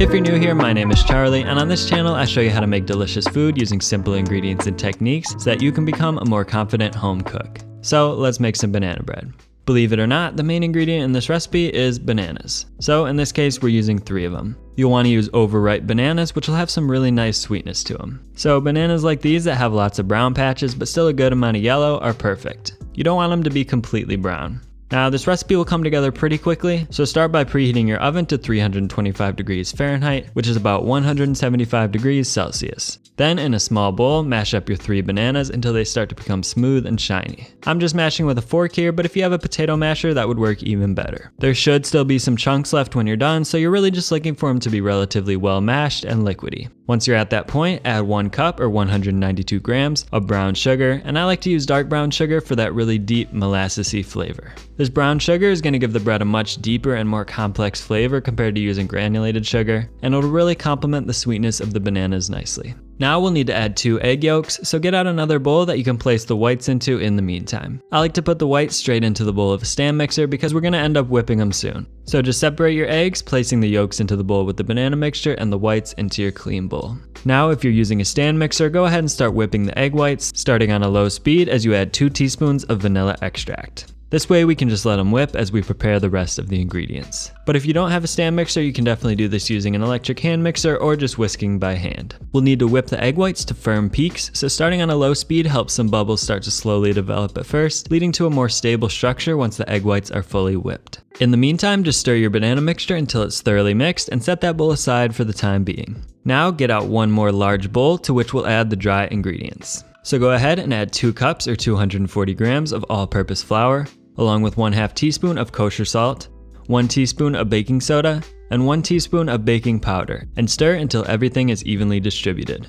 If you're new here, my name is Charlie, and on this channel I show you how to make delicious food using simple ingredients and techniques so that you can become a more confident home cook. So let's make some banana bread. Believe it or not, the main ingredient in this recipe is bananas. So in this case, we're using 3 of them. You'll want to use overripe bananas, which will have some really nice sweetness to them. So bananas like these that have lots of brown patches but still a good amount of yellow are perfect. You don't want them to be completely brown. Now this recipe will come together pretty quickly, so start by preheating your oven to 325 degrees Fahrenheit, which is about 175 degrees Celsius. Then in a small bowl, mash up your 3 bananas until they start to become smooth and shiny. I'm just mashing with a fork here, but if you have a potato masher, that would work even better. There should still be some chunks left when you're done, so you're really just looking for them to be relatively well mashed and liquidy. Once you're at that point, add 1 cup or 192 grams of brown sugar, and I like to use dark brown sugar for that really deep molassesy flavor. This brown sugar is going to give the bread a much deeper and more complex flavor compared to using granulated sugar, and it'll really complement the sweetness of the bananas nicely. Now we'll need to add 2 egg yolks, so get out another bowl that you can place the whites into in the meantime. I like to put the whites straight into the bowl of a stand mixer because we're going to end up whipping them soon. So just separate your eggs, placing the yolks into the bowl with the banana mixture and the whites into your clean bowl. Now if you're using a stand mixer, go ahead and start whipping the egg whites, starting on a low speed as you add 2 teaspoons of vanilla extract. This way we can just let them whip as we prepare the rest of the ingredients. But if you don't have a stand mixer, you can definitely do this using an electric hand mixer or just whisking by hand. We'll need to whip the egg whites to firm peaks, so starting on a low speed helps some bubbles start to slowly develop at first, leading to a more stable structure once the egg whites are fully whipped. In the meantime, just stir your banana mixture until it's thoroughly mixed and set that bowl aside for the time being. Now get out 1 more large bowl to which we'll add the dry ingredients. So go ahead and add 2 cups or 240 grams of all-purpose flour, along with 1/2 teaspoon of kosher salt, 1 teaspoon of baking soda, and 1 teaspoon of baking powder, and stir until everything is evenly distributed.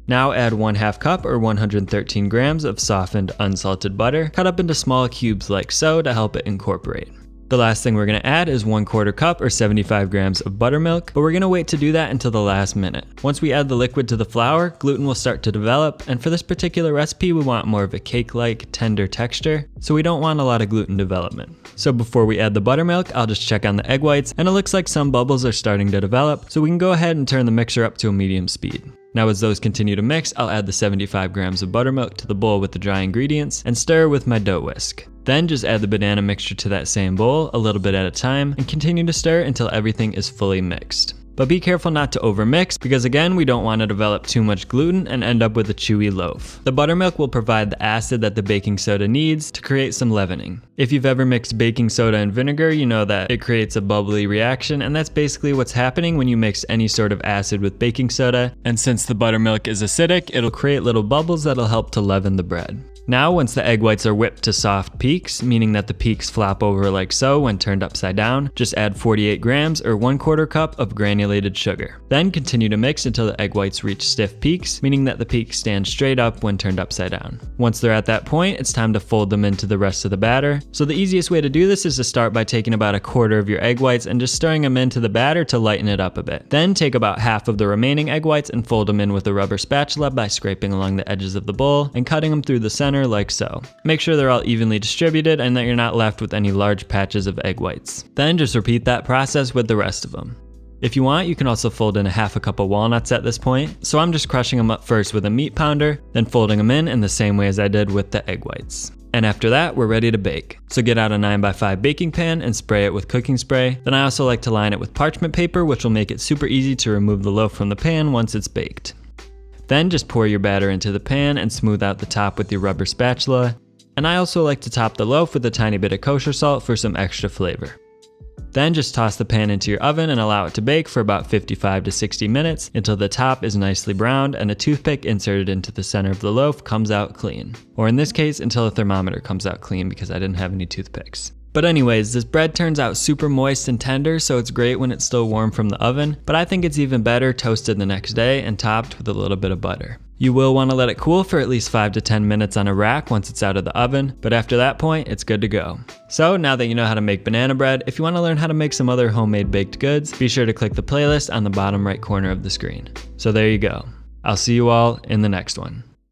Now add 1/2 cup or 113 grams of softened unsalted butter, cut up into small cubes like so to help it incorporate. The last thing we're going to add is 1/4 cup or 75 grams of buttermilk, but we're going to wait to do that until the last minute. Once we add the liquid to the flour, gluten will start to develop, and for this particular recipe we want more of a cake-like, tender texture, so we don't want a lot of gluten development. So before we add the buttermilk, I'll just check on the egg whites, and it looks like some bubbles are starting to develop, so we can go ahead and turn the mixer up to a medium speed. Now as those continue to mix, I'll add the 75 grams of buttermilk to the bowl with the dry ingredients and stir with my dough whisk. Then just add the banana mixture to that same bowl, a little bit at a time, and continue to stir until everything is fully mixed. But be careful not to overmix because again, we don't want to develop too much gluten and end up with a chewy loaf. The buttermilk will provide the acid that the baking soda needs to create some leavening. If you've ever mixed baking soda and vinegar, you know that it creates a bubbly reaction, and that's basically what's happening when you mix any sort of acid with baking soda. And since the buttermilk is acidic, it'll create little bubbles that'll help to leaven the bread. Now once the egg whites are whipped to soft peaks, meaning that the peaks flop over like so when turned upside down, just add 48 grams or 1/4 cup of granulated sugar. Then continue to mix until the egg whites reach stiff peaks, meaning that the peaks stand straight up when turned upside down. Once they're at that point, it's time to fold them into the rest of the batter. So the easiest way to do this is to start by taking about 1/4 of your egg whites and just stirring them into the batter to lighten it up a bit. Then take about half of the remaining egg whites and fold them in with a rubber spatula by scraping along the edges of the bowl and cutting them through the center like so. Make sure they're all evenly distributed and that you're not left with any large patches of egg whites. Then just repeat that process with the rest of them. If you want, you can also fold in 1/2 cup of walnuts at this point, so I'm just crushing them up first with a meat pounder, then folding them in the same way as I did with the egg whites. And after that, we're ready to bake. So get out a 9x5 baking pan and spray it with cooking spray. Then I also like to line it with parchment paper, which will make it super easy to remove the loaf from the pan once it's baked. Then just pour your batter into the pan and smooth out the top with your rubber spatula. And I also like to top the loaf with a tiny bit of kosher salt for some extra flavor. Then just toss the pan into your oven and allow it to bake for about 55 to 60 minutes until the top is nicely browned and a toothpick inserted into the center of the loaf comes out clean. Or in this case, until a thermometer comes out clean because I didn't have any toothpicks. But anyways, this bread turns out super moist and tender, so it's great when it's still warm from the oven, but I think it's even better toasted the next day and topped with a little bit of butter. You will want to let it cool for at least 5 to 10 minutes on a rack once it's out of the oven, but after that point, it's good to go. So now that you know how to make banana bread, if you want to learn how to make some other homemade baked goods, be sure to click the playlist on the bottom right corner of the screen. So there you go. I'll see you all in the next one.